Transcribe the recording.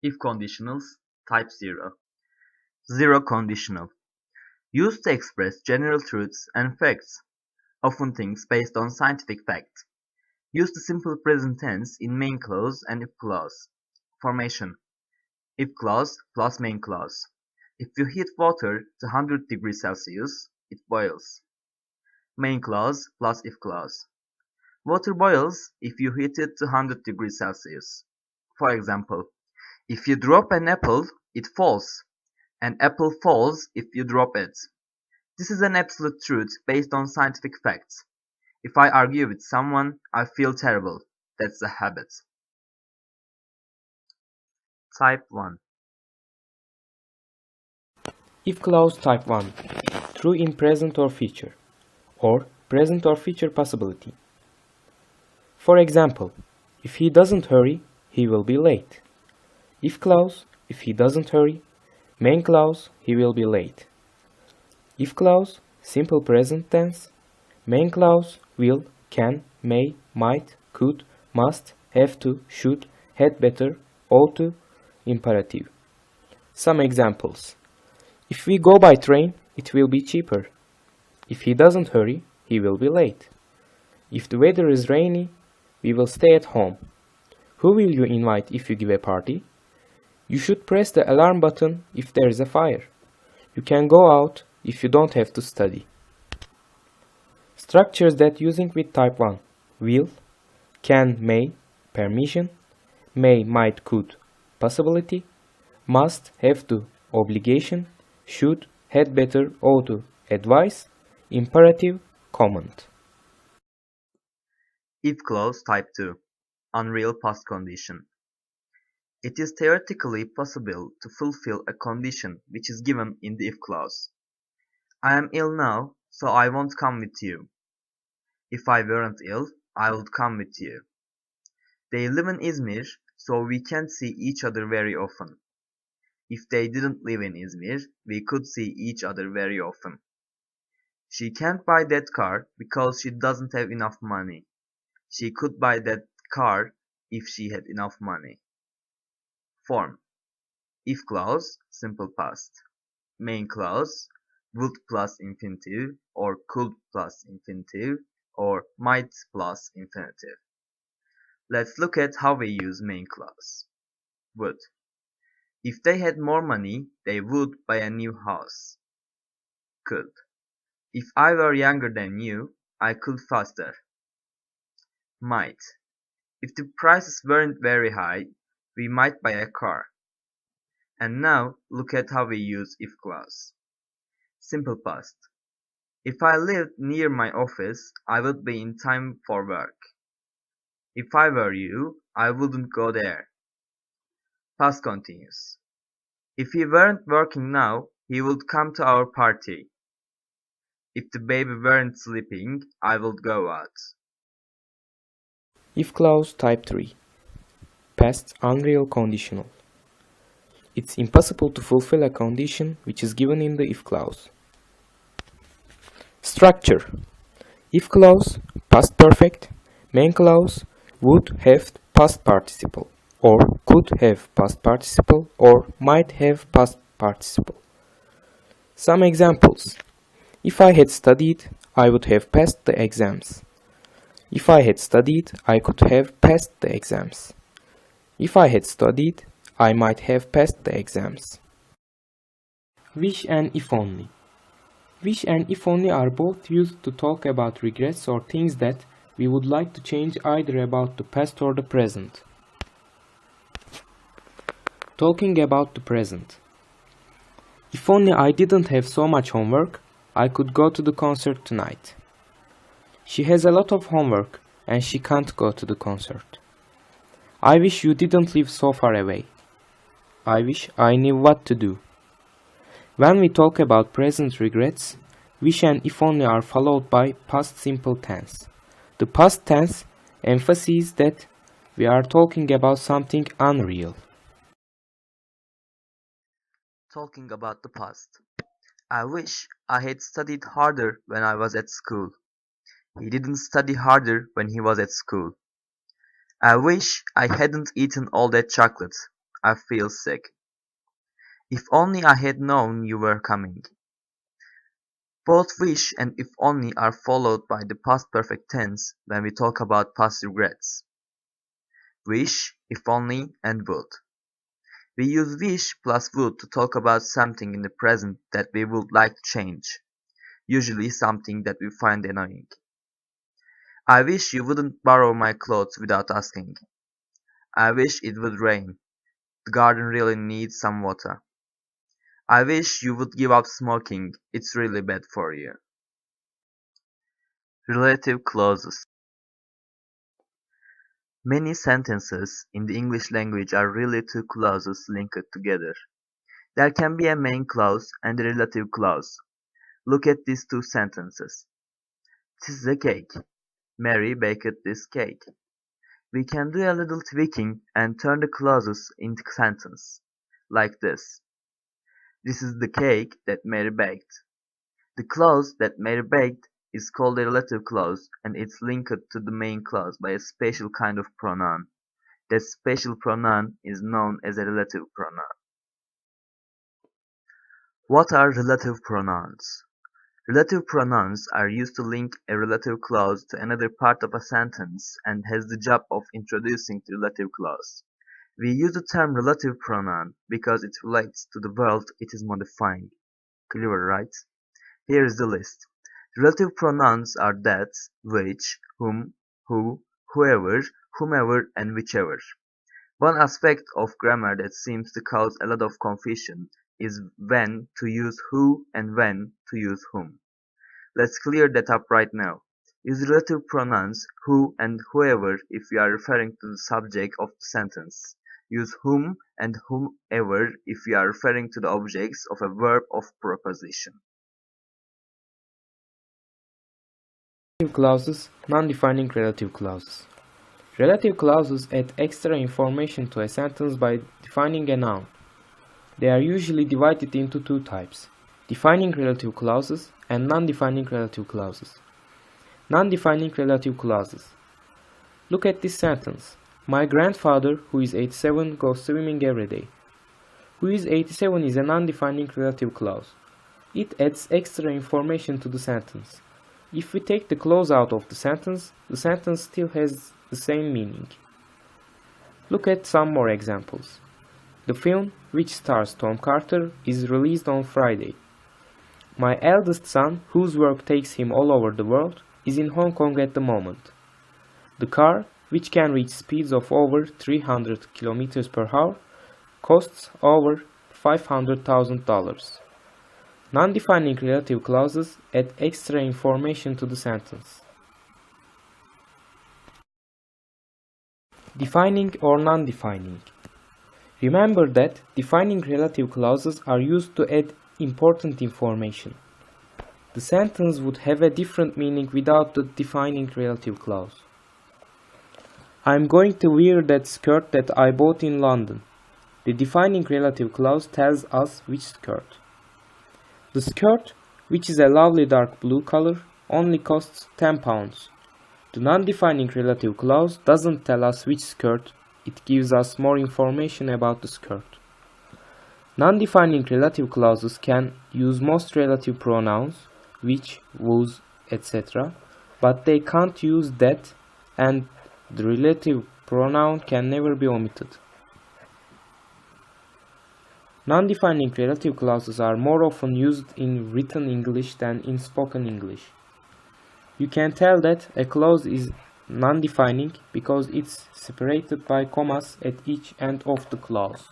If conditionals, type 0. Zero conditional. Used to express general truths and facts, often things based on scientific fact. Use the simple present tense in main clause and if clause. Formation. If clause plus main clause. If you heat water to 100 degrees Celsius, it boils. Main clause plus if clause. Water boils if you heat it to 100 degrees Celsius. For example, if you drop an apple, it falls. An apple falls if you drop it. This is an absolute truth based on scientific facts. If I argue with someone, I feel terrible. That's a habit. Type 1. If clause type 1. True in present or future, or present or future possibility. For example, if he doesn't hurry, he will be late. If clause, if he doesn't hurry. Main clause, he will be late. If clause, simple present tense. Main clause, will, can, may, might, could, must, have to, should, had better, ought to, imperative. Some examples. If we go by train, it will be cheaper. If he doesn't hurry, he will be late. If the weather is rainy, we will stay at home. Who will you invite if you give a party? You should press the alarm button if there is a fire. You can go out if you don't have to study. Structures that using with type 1. Will, can, may, permission, may, might, could, possibility, must, have to, obligation, should, had better, ought to, advice, imperative, command. If clause type 2. Unreal past condition. It is theoretically possible to fulfill a condition which is given in the if clause. I am ill now, so I won't come with you. If I weren't ill, I would come with you. They live in Izmir, so we can't see each other very often. If they didn't live in Izmir, we could see each other very often. She can't buy that car because she doesn't have enough money. She could buy that car if she had enough money. Form. If clause, simple past. Main clause, would plus infinitive, or could plus infinitive, or might plus infinitive. Let's look at how we use main clause. Would. If they had more money, they would buy a new house. Could. If I were younger than you, I could faster. Might. If the prices weren't very high, we might buy a car. And now look at how we use if clause. Simple past. If I lived near my office, I would be in time for work. If I were you, I wouldn't go there. Past continuous. If he weren't working now, he would come to our party. If the baby weren't sleeping, I would go out. If clause type 3. Past unreal conditional. It's impossible to fulfill a condition which is given in the if clause. Structure. If clause, past perfect. Main clause, would have past participle, or could have past participle, or might have past participle. Some examples. If I had studied, I would have passed the exams. If I had studied, I could have passed the exams. If I had studied, I might have passed the exams. Wish and if only. Wish and if only are both used to talk about regrets or things that we would like to change either about the past or the present. Talking about the present. If only I didn't have so much homework, I could go to the concert tonight. She has a lot of homework and she can't go to the concert. I wish you didn't live so far away. I wish I knew what to do. When we talk about present regrets, wish and if only are followed by past simple tense. The past tense emphasizes that we are talking about something unreal. Talking about the past. I wish I had studied harder when I was at school. He didn't study harder when he was at school. I wish I hadn't eaten all that chocolate. I feel sick. If only I had known you were coming. Both wish and if only are followed by the past perfect tense when we talk about past regrets. Wish, if only, and would. We use wish plus would to talk about something in the present that we would like to change, usually something that we find annoying. I wish you wouldn't borrow my clothes without asking. I wish it would rain. The garden really needs some water. I wish you would give up smoking. It's really bad for you. Relative clauses. Many sentences in the English language are really two clauses linked together. There can be a main clause and a relative clause. Look at these two sentences. This is a cake. Mary baked this cake. We can do a little tweaking and turn the clauses into sentence. Like this. This is the cake that Mary baked. The clause that Mary baked is called a relative clause and it's linked to the main clause by a special kind of pronoun. That special pronoun is known as a relative pronoun. What are relative pronouns? Relative pronouns are used to link a relative clause to another part of a sentence and has the job of introducing the relative clause. We use the term relative pronoun because it relates to the world it is modifying. Clever, right? Here is the list. Relative pronouns are that, which, whom, who, whoever, whomever, and whichever. One aspect of grammar that seems to cause a lot of confusion is when to use who and when to use whom. Let's clear that up right now. Use relative pronouns who and whoever if you are referring to the subject of the sentence. Use whom and whomever if you are referring to the objects of a verb of proposition. Relative clauses, non-defining relative clauses. Relative clauses add extra information to a sentence by defining a noun. They are usually divided into two types, defining relative clauses and non-defining relative clauses. Non-defining relative clauses. Look at this sentence. My grandfather, who is 87, goes swimming every day. Who is 87 is a non-defining relative clause. It adds extra information to the sentence. If we take the clause out of the sentence still has the same meaning. Look at some more examples. The film, which stars Tom Carter, is released on Friday. My eldest son, whose work takes him all over the world, is in Hong Kong at the moment. The car, which can reach speeds of over 300 km per hour, costs over $500,000. Non-defining relative clauses add extra information to the sentence. Defining or non-defining. Remember that defining relative clauses are used to add important information. The sentence would have a different meaning without the defining relative clause. I'm going to wear that skirt that I bought in London. The defining relative clause tells us which skirt. The skirt, which is a lovely dark blue color, only costs £10. The non-defining relative clause doesn't tell us which skirt, it gives us more information about the skirt. Non-defining relative clauses can use most relative pronouns, which, whose, etc., but they can't use that, and the relative pronoun can never be omitted. Non-defining relative clauses are more often used in written English than in spoken English. You can tell that a clause is non-defining because it's separated by commas at each end of the clause.